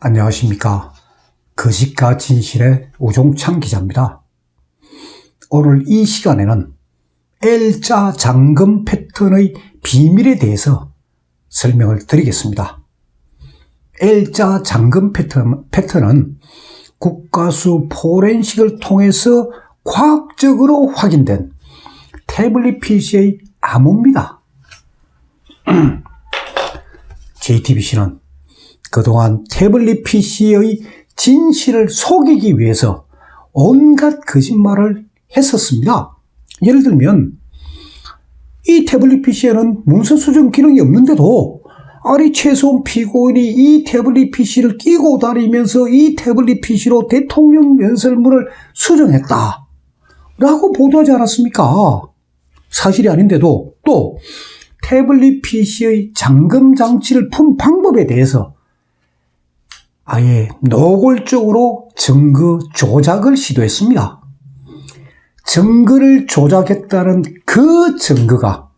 안녕하십니까. 거짓과 진실의 우종창 기자입니다. 오늘 이 시간에는 L자 잠금 패턴의 비밀에 대해서 설명을 드리겠습니다. L자 잠금 패턴은 국가수 포렌식을 통해서 과학적으로 확인된 태블릿 PC의 암호입니다. JTBC는 그동안 태블릿 PC의 진실을 속이기 위해서 온갖 거짓말을 했었습니다. 예를 들면 이 태블릿 PC에는 문서 수정 기능이 없는데도 아니 최소한 피고인이 이 태블릿 PC를 끼고 다니면서 이 태블릿 PC로 대통령 연설문을 수정했다 라고 보도하지 않았습니까? 사실이 아닌데도 또 태블릿 PC의 잠금 장치를 푼 방법에 대해서 아예 노골적으로 증거 조작을 시도했습니다. 증거를 조작했다는 그 증거가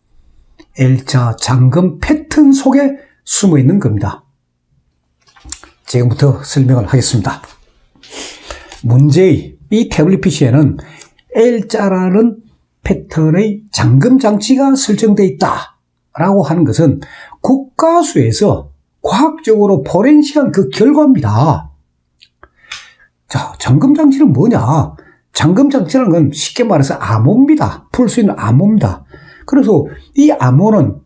L자 잠금 패턴 속에 숨어 있는 겁니다. 지금부터 설명을 하겠습니다. 문제의 이 태블릿 PC에는 L자라는 패턴의 잠금 장치가 설정되어 있다라고 하는 것은 국가수에서 과학적으로 포렌식한 그 결과입니다. 자, 잠금장치는 뭐냐? 잠금장치라는 건 쉽게 말해서 암호입니다. 풀 수 있는 암호입니다. 그래서 이 암호는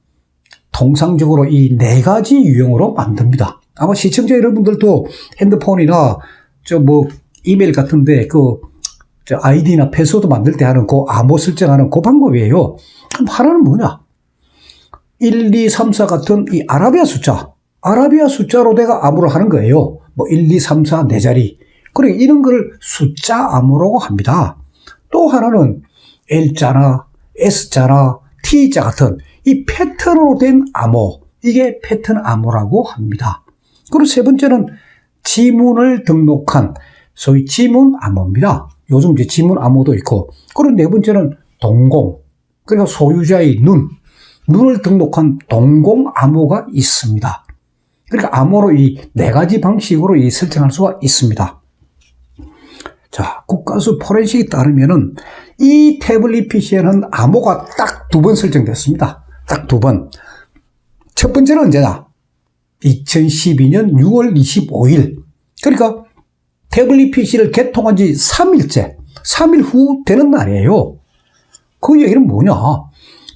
통상적으로 이 네 가지 유형으로 만듭니다. 아마 시청자 여러분들도 핸드폰이나 이메일 같은데 아이디나 패스워드 만들 때 하는 그 암호 설정하는 그 방법이에요. 그럼 하나는 뭐냐? 1, 2, 3, 4 같은 이 아라비아 숫자로 내가 암호를 하는 거예요. 1, 2, 3, 4, 4자리. 그래, 이런 걸 숫자 암호라고 합니다. 또 하나는 L자나 S자나 T자 같은 이 패턴으로 된 암호. 이게 패턴 암호라고 합니다. 그리고 세 번째는 지문을 등록한 소위 지문 암호입니다. 요즘 이제 지문 암호도 있고. 그리고 네 번째는 동공. 그러니까 소유자의 눈을 등록한 동공 암호가 있습니다. 그러니까 암호로 이 네 가지 방식으로 이 설정할 수가 있습니다. 자, 국가수 포렌식에 따르면은 이 태블릿 PC에는 암호가 딱 2번 설정됐습니다. 딱 2번. 첫 번째는 언제냐? 2012년 6월 25일. 그러니까 태블릿 PC를 개통한 지 3일째, 3일 후 되는 날이에요. 그 얘기는 뭐냐?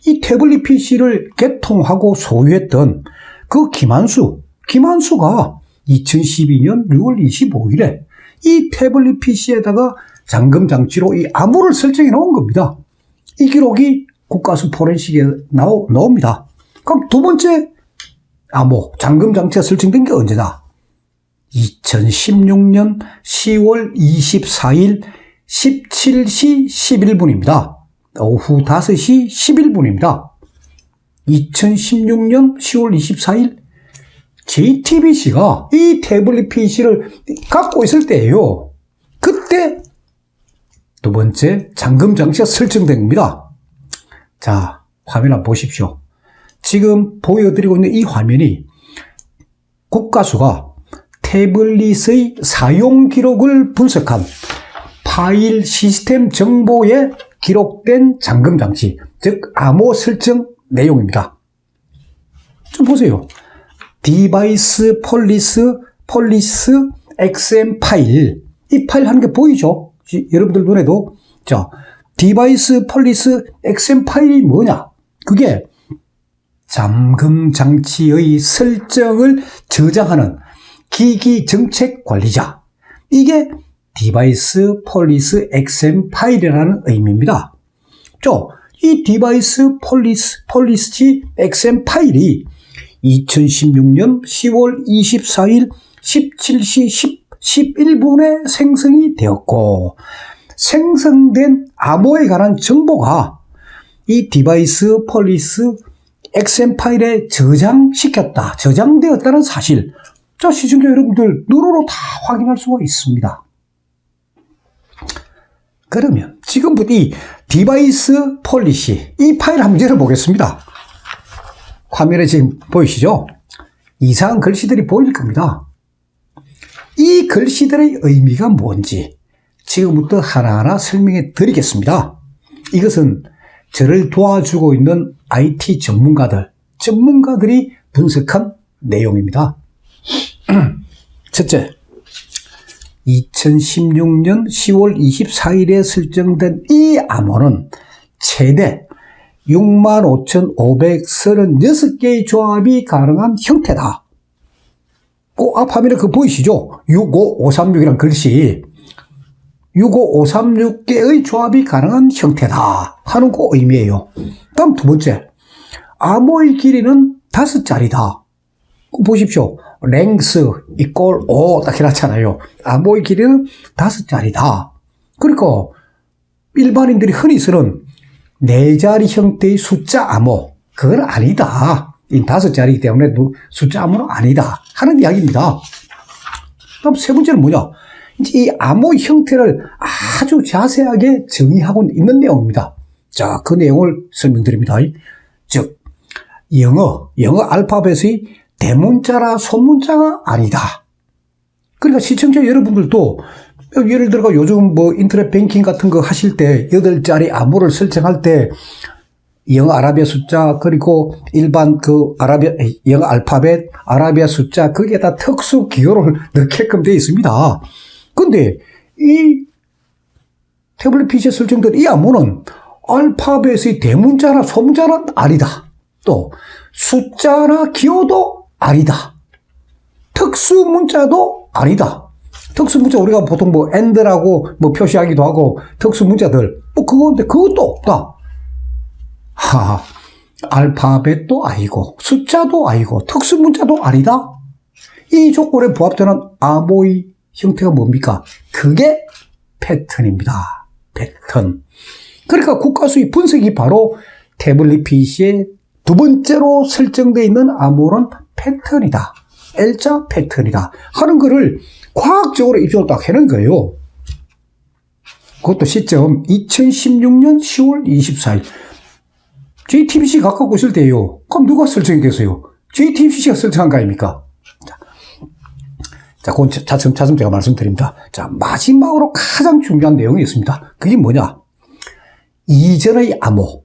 이 태블릿 PC를 개통하고 소유했던 그 김한수가 2012년 6월 25일에 이 태블릿 PC에다가 잠금 장치로 이 암호를 설정해 놓은 겁니다. 이 기록이 국가수 포렌식에 나옵니다. 그럼 두 번째 암호, 잠금 장치가 설정된 게 언제냐? 2016년 10월 24일 17시 11분입니다. 오후 5시 11분입니다. 2016년 10월 24일 JTBC가 이 태블릿 PC를 갖고 있을 때예요. 그때 두 번째 잠금 장치가 설정된 겁니다. 자, 화면 한번 보십시오. 지금 보여드리고 있는 이 화면이 국가수가 태블릿의 사용 기록을 분석한 파일 시스템 정보에 기록된 잠금 장치, 즉 암호 설정 내용입니다. 좀 보세요. 디바이스 폴리스 XM 파일. 이 파일 하는 게 보이죠? 여러분들 눈에도. 자, 디바이스 폴리스 XM 파일이 뭐냐? 그게 잠금 장치의 설정을 저장하는 기기 정책 관리자. 이게 디바이스 폴리스 XM 파일이라는 의미입니다. 이 디바이스 폴리스 XM 파일이 2016년 10월 24일 17시 11분에 생성이 되었고, 생성된 암호에 관한 정보가 이 디바이스 폴리스 XM 파일에 저장되었다는 사실, 시청자 여러분들 눈으로 다 확인할 수가 있습니다. 그러면 지금부터 이 디바이스 폴리시, 이 파일 한번 열어보겠습니다. 화면에 지금 보이시죠? 이상한 글씨들이 보일 겁니다. 이 글씨들의 의미가 뭔지 지금부터 하나하나 설명해 드리겠습니다. 이것은 저를 도와주고 있는 IT 전문가들이 분석한 내용입니다. 첫째, 2016년 10월 24일에 설정된 이 암호는 최대 65,536개의 조합이 가능한 형태다. 앞 화면에 그거 보이시죠? 65536이란 글씨. 65536개의 조합이 가능한 형태다 하는 그 의미예요. 다음 두 번째, 암호의 길이는 5자리다. 보십시오. length equal 5 딱 해놨잖아요. 암호의 길이는 5자리다. 그러니까 일반인들이 흔히 쓰는 4자리 형태의 숫자 암호, 그건 아니다. 이 5자리이기 때문에 숫자 암호는 아니다 하는 이야기입니다. 다음 세 번째는 뭐냐? 이 암호 형태를 아주 자세하게 정의하고 있는 내용입니다. 자, 그 내용을 설명드립니다. 즉, 영어 알파벳의 대문자라 소문자가 아니다. 그러니까 시청자 여러분들도 예를 들어 요즘 인터넷 뱅킹 같은 거 하실 때 8자리 암호를 설정할 때 영어 아라비아 숫자 그리고 일반 영어 알파벳 아라비아 숫자 거기에다 특수 기호를 넣게끔 되어 있습니다. 근데 이 태블릿 PC에 설정된 이 암호는 알파벳의 대문자나 소문자는 아니다. 또 숫자나 기호도 아니다. 특수 문자도 아니다. 특수 문자 우리가 보통 and라고 표시하기도 하고 특수 문자들 그건데 그것도 없다. 알파벳도 아니고 숫자도 아니고 특수 문자도 아니다. 이 조건에 부합되는 암호의 형태가 뭡니까? 그게 패턴입니다. 패턴. 그러니까 국가수의 분석이 바로 태블릿 PC의 두 번째로 설정되어 있는 암호는 패턴이다. L자 패턴이다. 하는 거를 과학적으로 입증을 딱 해놓은 거예요. 그것도 시점 2016년 10월 24일. JTBC 갖고 있을 때요. 그럼 누가 설정했겠어요? JTBC가 설정한 거 아닙니까? 자, 그건 차츰차츰 제가 말씀드립니다. 자, 마지막으로 가장 중요한 내용이 있습니다. 그게 뭐냐? 이전의 암호.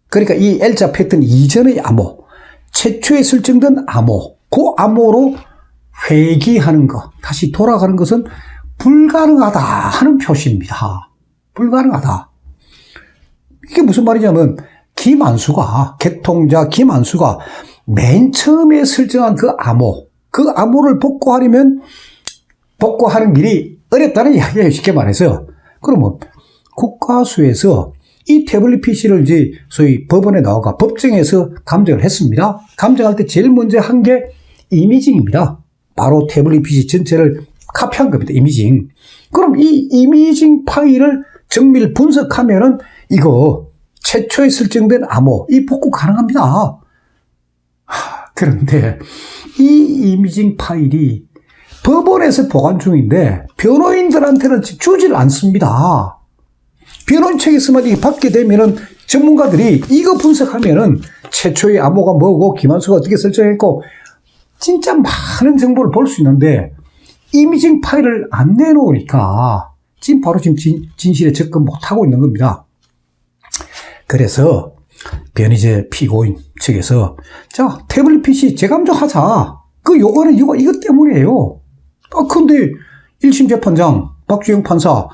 그러니까 이 L자 패턴 이전의 암호. 최초에 설정된 암호. 그 암호로 회귀하는 것, 다시 돌아가는 것은 불가능하다 하는 표시입니다. 불가능하다. 이게 무슨 말이냐면 개통자 김한수가 맨 처음에 설정한 그 암호를 복구하는 일이 어렵다는 이야기예요. 쉽게 말해서. 그러면 국가수에서 이 태블릿 PC를 이제 소위 법원에 나와가 법정에서 감정을 했습니다. 감정할 때 제일 먼저 한 게 이미징입니다. 바로 태블릿 PC 전체를 카피한 겁니다. 이미징. 그럼 이 이미징 파일을 정밀 분석하면은 이거 최초에 설정된 암호, 이 복구 가능합니다. 그런데 이 이미징 파일이 법원에서 보관 중인데 변호인들한테는 주질 않습니다. 변호인 측에서만 이게 받게 되면은 전문가들이 이거 분석하면은 최초의 암호가 뭐고 김한수가 어떻게 설정했고 진짜 많은 정보를 볼 수 있는데 이미징 파일을 안 내놓으니까 지금 진실에 접근 못하고 있는 겁니다. 그래서 변희재 피고인 측에서 자, 태블릿 PC 재감정하자. 그 요구하는 이유가 이것 때문이에요. 근데 1심 재판장 박주영 판사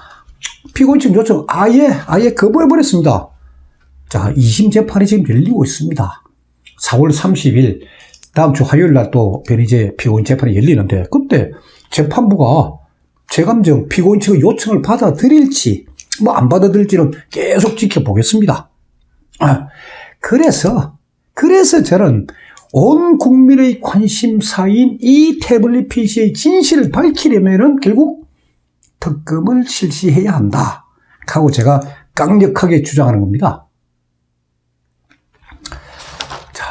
피고인 측 요청 아예 거부해버렸습니다. 자, 2심 재판이 지금 열리고 있습니다. 4월 30일 다음 주 화요일 날 또 변희재 피고인 재판이 열리는데 그때 재판부가 재감정 피고인 측의 요청을 받아들일지 안 받아들일지는 계속 지켜보겠습니다. 그래서 저는 온 국민의 관심사인 이 태블릿 PC의 진실을 밝히려면은 결국 특검을 실시해야 한다 하고 제가 강력하게 주장하는 겁니다. 자,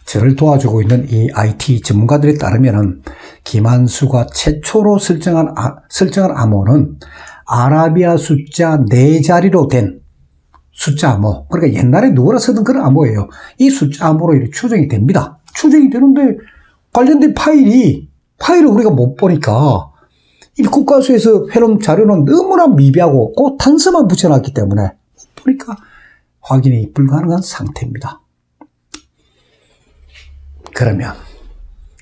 저를 도와주고 있는 이 IT 전문가들에 따르면은 김한수가 최초로 설정한 암호는 아라비아 숫자 4자리로 된 숫자 암호. 그러니까 옛날에 누구나 쓰던 그런 암호예요. 이 숫자 암호로 이렇게 추정이 됩니다. 추정이 되는데 관련된 파일을 우리가 못 보니까 이 국과수에서 해놓은 자료는 너무나 미비하고 그 단서만 붙여놨기 때문에 보니까 확인이 불가능한 상태입니다. 그러면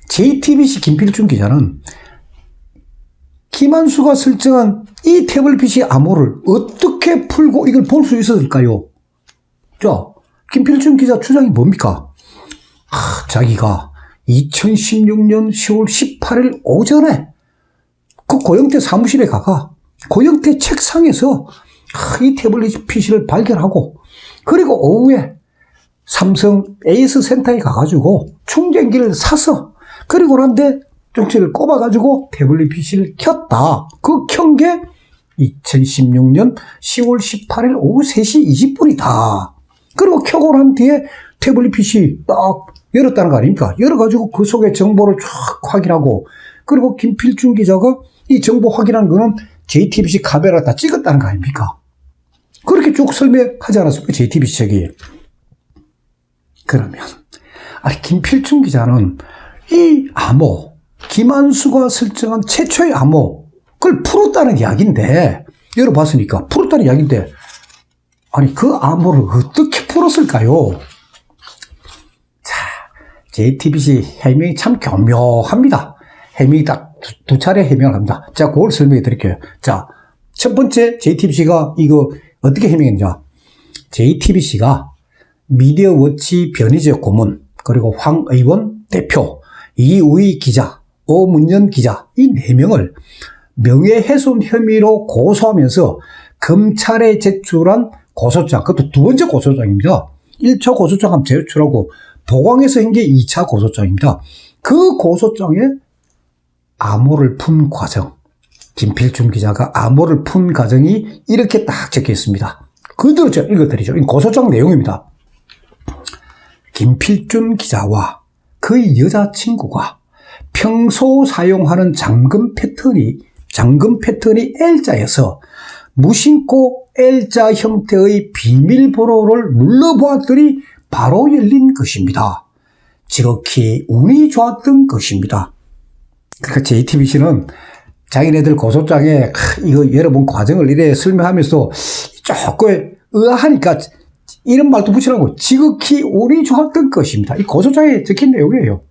JTBC 김필중 기자는 김한수가 설정한 이 태블릿 암호를 어떻게 풀고 이걸 볼 수 있었을까요? 자, 김필중 기자 주장이 뭡니까? 자기가 2016년 10월 18일 오전에 그 고영태 사무실에 가가 고영태 책상에서 이 태블릿 PC를 발견하고 그리고 오후에 삼성 에이스 센터에 가가지고 충전기를 사서 그리고 난데 정치를 꼽아가지고 태블릿 PC를 켰다. 그 켠 게 2016년 10월 18일 오후 3시 20분이다. 그리고 켜고 난 뒤에 태블릿 PC 딱 열었다는 거 아닙니까? 열어가지고 그 속에 정보를 쫙 확인하고 그리고 김필중 기자가 이 정보 확인한 거는 JTBC 카메라 다 찍었다는 거 아닙니까? 그렇게 쭉 설명하지 않았습니까? JTBC 책이. 그러면 아니 김필중 기자는 이 암호 김한수가 설정한 최초의 암호 그걸 풀었다는 이야기인데 열어봤으니까 풀었다는 이야기인데 아니 그 암호를 어떻게 풀었을까요? 자, JTBC 해명이 참 교묘합니다. 해명이 딱 두 차례 해명을 합니다. 자, 그걸 설명해 드릴게요. 자, 첫 번째 JTBC가 이거 어떻게 해명했냐? JTBC가 미디어워치 변희재 고문, 그리고 황의원 대표, 이우희 기자, 오문연 기자 이 4명을 명예훼손 혐의로 고소하면서 검찰에 제출한 고소장, 그것도 두 번째 고소장입니다. 1차 고소장 제출하고 보강해서 한 게 2차 고소장입니다. 그 고소장에 암호를 푼 과정, 김필중 기자가 암호를 푼 과정이 이렇게 딱 적혀 있습니다. 그대로 제가 읽어드리죠. 이 고소장 내용입니다. 김필중 기자와 그의 여자친구가 평소 사용하는 잠금 패턴이 L자여서 무심코 L자 형태의 비밀번호를 눌러보았더니 바로 열린 것입니다. 지극히 운이 좋았던 것입니다. 그러니까 JTBC는 자기네들 고소장에 이거 열어본 과정을 이래 설명하면서 조금 의아하니까 이런 말도 붙이라고 지극히 운이 좋았던 것입니다. 이 고소장에 적힌 내용이에요.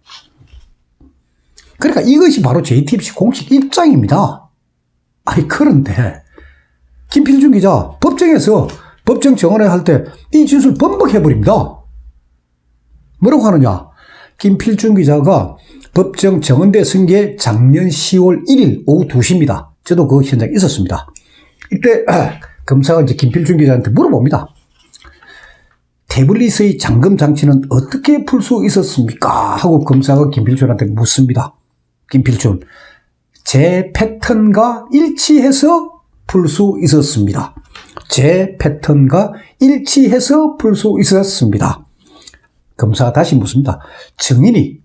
그러니까 이것이 바로 JTBC 공식 입장입니다. 아니 그런데 김필중 기자 법정에서 법정 정언을 할 때 이 진술 번복해버립니다. 뭐라고 하느냐? 김필중 기자가 법정 정언대 쓴 게 작년 10월 1일 오후 2시입니다. 저도 그 현장에 있었습니다. 이때 검사가 이제 김필중 기자한테 물어봅니다. 태블릿의 잠금 장치는 어떻게 풀 수 있었습니까? 하고 검사가 김필중한테 묻습니다. 김필중, 제 패턴과 일치해서 풀 수 있었습니다. 제 패턴과 일치해서 풀 수 있었습니다. 검사가 다시 묻습니다. 증인이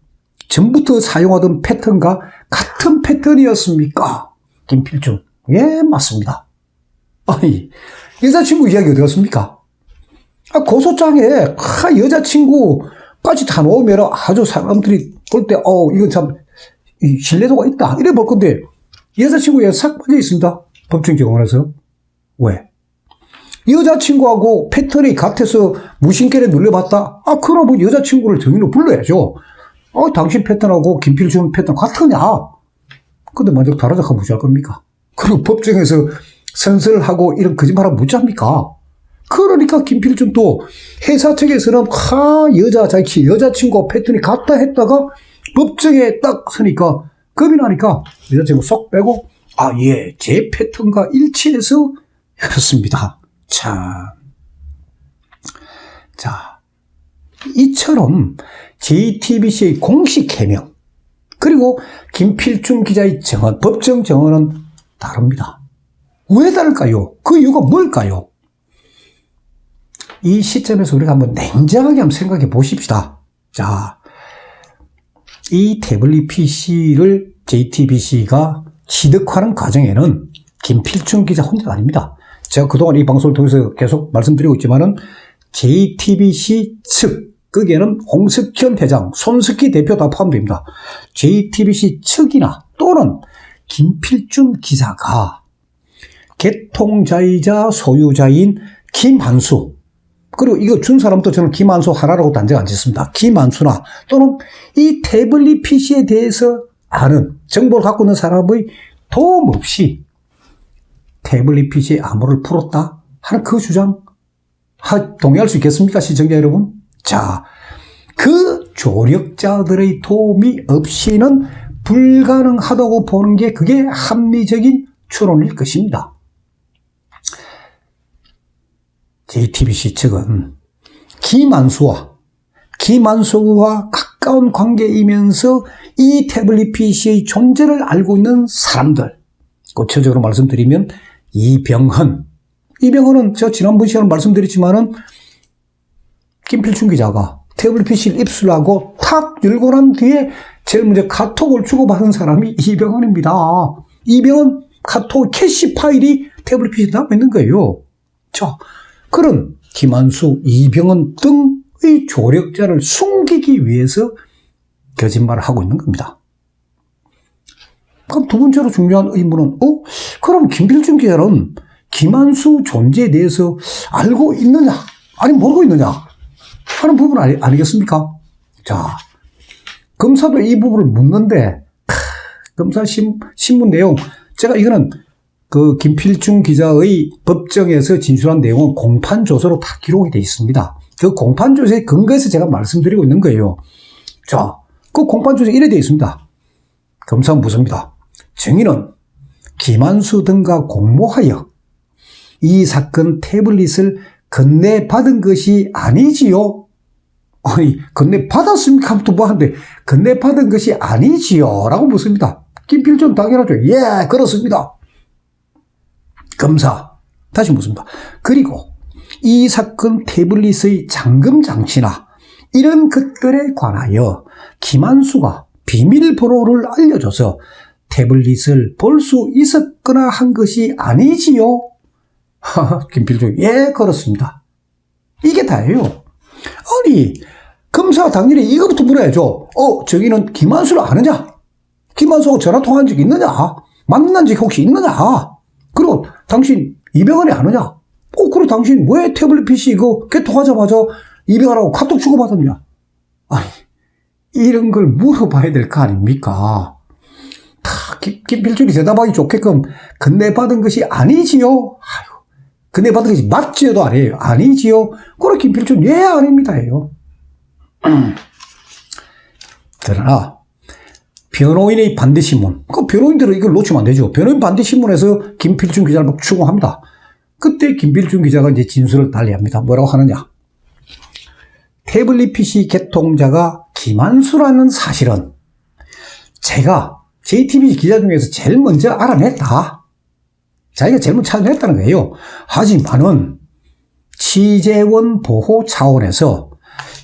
전부터 사용하던 패턴과 같은 패턴이었습니까? 김필중, 예, 맞습니다. 아니, 여자친구 이야기 어디 갔습니까? 고소장에 여자친구까지 다 넣으면 아주 사람들이 볼 때, 이건 참 신뢰도가 있다. 이래 볼 건데, 여자친구에 싹 빠져 있습니다. 법정 정원에서. 왜? 여자친구하고 패턴이 같아서 무심결에 눌려봤다? 그럼 여자친구를 증인으로 불러야죠. 당신 패턴하고 김필중 패턴 같으냐? 근데 만약 다르다 하면 무죄할 겁니까? 그리고 법정에서 선설하고 이런 거짓말하면 무죄합니까? 그러니까 김필중도 회사 측에서는 여자친구 패턴이 같다 했다가 법정에 딱 서니까 겁이 나니까 여자친구 쏙 빼고 예, 제 패턴과 일치해서 그렇습니다. 참. 자, 이처럼 JTBC의 공식 해명 그리고 김필중 기자의 정언, 법정 정언은 다릅니다. 왜 다를까요? 그 이유가 뭘까요? 이 시점에서 우리가 한번 냉정하게 한번 생각해 보십시다. 자, 이 태블릿 PC를 JTBC가 취득하는 과정에는 김필중 기자 혼자가 아닙니다. 제가 그동안 이 방송을 통해서 계속 말씀드리고 있지만은 JTBC 측, 거기에는 홍석현 회장, 손석희 대표 다 포함됩니다. JTBC 측이나 또는 김필준 기자가 개통자이자 소유자인 김한수, 그리고 이거 준 사람도 저는 김한수 하나라고 단정 안 짓습니다. 김한수나 또는 이 태블릿 PC에 대해서 아는 정보를 갖고 있는 사람의 도움 없이 태블릿 PC의 암호를 풀었다 하는 그 주장 동의할 수 있겠습니까, 시청자 여러분? 자, 그 조력자들의 도움이 없이는 불가능하다고 보는 게 그게 합리적인 추론일 것입니다. JTBC 측은 김한수와 가까운 관계이면서 이 태블릿 PC의 존재를 알고 있는 사람들, 구체적으로 말씀드리면 이병헌은 제가 지난번 시간에 말씀드렸지만은 김필준 기자가 태블릿 PC를 입수하고 탁 열고 난 뒤에 제일 먼저 카톡을 주고받은 사람이 이병헌입니다. 이병헌 카톡 캐시 파일이 태블릿 PC에 남아있는 거예요. 자, 그런 김한수, 이병헌 등의 조력자를 숨기기 위해서 거짓말을 하고 있는 겁니다. 그럼 두 번째로 중요한 의문은, 그럼 김필준 기자는 김한수 존재에 대해서 알고 있느냐, 아니 모르고 있느냐 하는 부분 아니겠습니까? 자, 검사도 이 부분을 묻는데, 검사 신문 내용, 제가 이거는 그 김필준 기자의 법정에서 진술한 내용은 공판조서로 다 기록이 되어 있습니다. 그 공판조서에 근거해서 제가 말씀드리고 있는 거예요. 자, 그 공판조서에 이래 되어 있습니다. 검사는 묻습니다. 증인은 김한수 등과 공모하여 이 사건 태블릿을 건네받은 것이 아니지요? 아니, 건네받았습니까? 하면 또 뭐 하는데, 건네받은 것이 아니지요? 라고 묻습니다. 김필준 당연하죠. 예, 그렇습니다. 검사, 다시 묻습니다. 그리고 이 사건 태블릿의 잠금 장치나 이런 것들에 관하여 김한수가 비밀번호를 알려줘서 태블릿을 볼 수 있었거나 한 것이 아니지요? 김필준, 예, 그렇습니다. 이게 다예요. 아니, 검사가 당연히 이거부터 물어야죠. 저기는 김한수를 아느냐? 김한수하고 전화통화한 적이 있느냐? 만난 적이 혹시 있느냐? 그리고 당신 이병헌이 아느냐? 그리고 당신 왜 태블릿 PC 이거 개통하자마자 이병헌하고 카톡 주고받았냐? 아니, 이런 걸 물어봐야 될 거 아닙니까? 김필준이 대답하기 좋게끔 건네받은 것이 아니지요? 아이고, 건네받은 것이 맞지요도 아니에요. 아니지요? 그래, 김필준, 예, 아닙니다예요. 그러나 변호인의 반대신문, 그 변호인들은 이걸 놓치면 안 되죠. 변호인 반대신문에서 김필준 기자를 막 추궁합니다. 그때 김필준 기자가 이제 진술을 달리합니다. 뭐라고 하느냐? 태블릿 PC 개통자가 김한수라는 사실은 제가 JTBC 기자 중에서 제일 먼저 알아냈다. 자기가 제일 먼저 찾아냈다는 거예요. 하지만은 취재원 보호 차원에서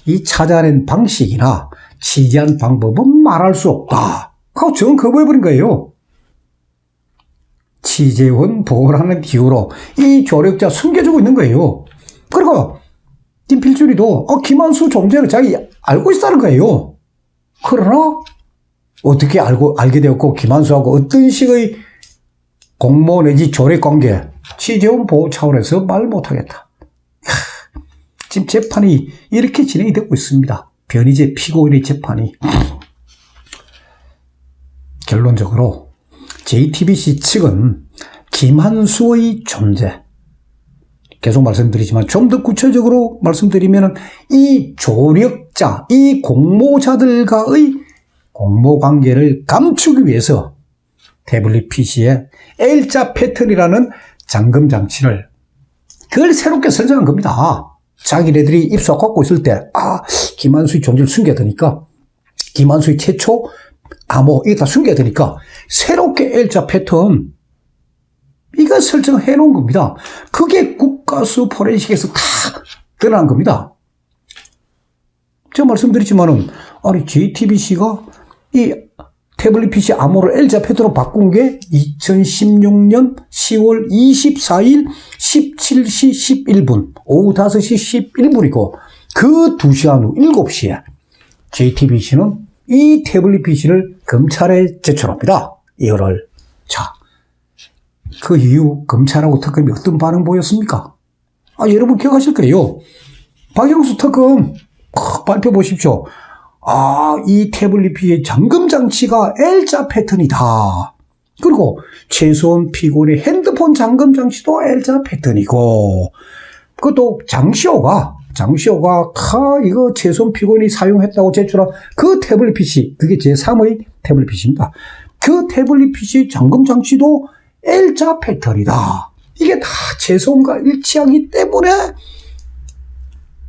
이 찾아낸 방식이나 취재한 방법은 말할 수 없다. 하고 정 거부해버린 거예요. 취재원 보호라는 이유로 이 조력자 숨겨주고 있는 거예요. 그리고 김필준이도 김한수 존재를 자기 알고 있다는 거예요. 그러나 어떻게 알게 되었고 김한수하고 어떤 식의 공모 내지 조력 관계, 취재원 보호 차원에서 말 못하겠다. 지금 재판이 이렇게 진행이 되고 있습니다. 변희재 피고인의 재판이. 결론적으로 JTBC 측은 김한수의 존재, 계속 말씀드리지만 좀 더 구체적으로 말씀드리면 이 조력자, 이 공모자들과의 공모관계를 감추기 위해서 태블릿 PC에 L자 패턴이라는 잠금 장치를 그걸 새롭게 설정한 겁니다. 자기네들이 입수하고 있을 때 김한수의 존재를 숨겨야 되니까, 김한수의 최초 암호 이거 다 숨겨야 되니까 새롭게 L자 패턴 이거 설정해 놓은 겁니다. 그게 국가수 포렌식에서 다 드러난 겁니다. 제가 말씀드렸지만은 아니 JTBC가 이 태블릿 PC 암호를 L자 패턴으로 바꾼 게 2016년 10월 24일 17시 11분 오후 5시 11분이고 그 2시간 후 7시에 JTBC는 이 태블릿 PC를 검찰에 제출합니다. 이거를 자, 그 이후 검찰하고 특검이 어떤 반응 보였습니까? 여러분 기억하실 거예요. 박영수 특검 발표 보십시오. 이 태블릿 PC 잠금 장치가 L자 패턴이다. 그리고 최소한 피고인의 핸드폰 잠금 장치도 L자 패턴이고, 그것도 장시호가 이거 최소한 피고인이 사용했다고 제출한 그 태블릿 PC, 그게 제3의 태블릿 PC입니다. 그 태블릿 PC 잠금 장치도 L자 패턴이다. 이게 다 최소한과 일치하기 때문에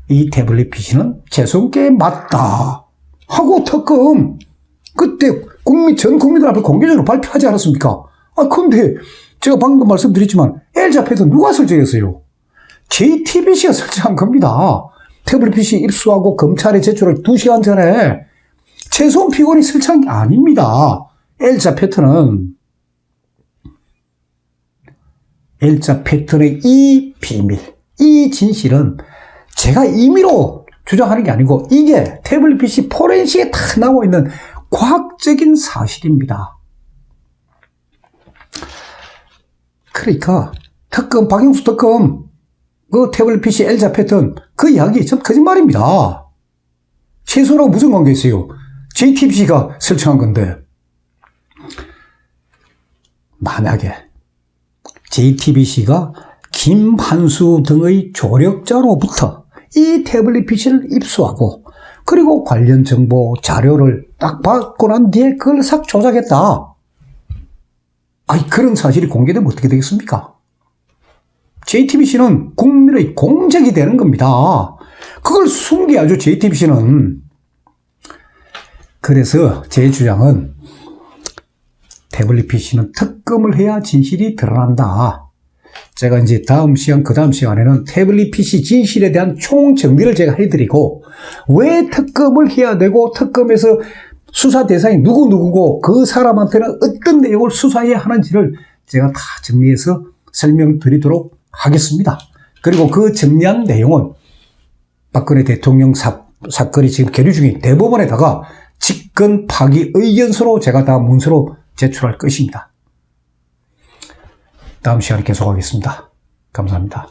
이 태블릿 PC는 최소한께 맞다 하고 특검 그때 전 국민들 앞에 공개적으로 발표하지 않았습니까? 근데 제가 방금 말씀드렸지만 L자 패턴 누가 설정했어요? JTBC가 설정한 겁니다. 태블릿 PC 입수하고 검찰에 제출할 2시간 전에 최소한 피고인이 설정한 게 아닙니다. L자 패턴은 L자 패턴의 이 비밀, 이 진실은 제가 임의로 주장하는 게 아니고 이게 태블릿 PC 포렌식에 다 나와 있는 과학적인 사실입니다. 그러니까 박영수 특검 그 태블릿 PC L자 패턴 그 이야기 전 거짓말입니다. 최소라고 무슨 관계 있어요? JTBC가 설정한 건데. 만약에 JTBC가 김한수 등의 조력자로부터 이 태블릿 PC를 입수하고 그리고 관련 정보 자료를 딱 받고 난 뒤에 그걸 싹 조작했다. 그런 사실이 공개되면 어떻게 되겠습니까? JTBC는 국민의 공적이 되는 겁니다. 그걸 숨겨야죠, JTBC는. 그래서 제 주장은 태블릿 PC는 특검을 해야 진실이 드러난다. 제가 이제 그 다음 시간에는 태블릿 PC 진실에 대한 총정리를 제가 해드리고, 왜 특검을 해야 되고, 특검에서 수사 대상이 누구누구고, 그 사람한테는 어떤 내용을 수사해야 하는지를 제가 다 정리해서 설명드리도록 하겠습니다. 그리고 그 정리한 내용은 박근혜 대통령 사건이 지금 계류 중인 대법원에다가 직권 파기 의견서로 제가 다 문서로 제출할 것입니다. 다음 시간에 계속하겠습니다. 감사합니다.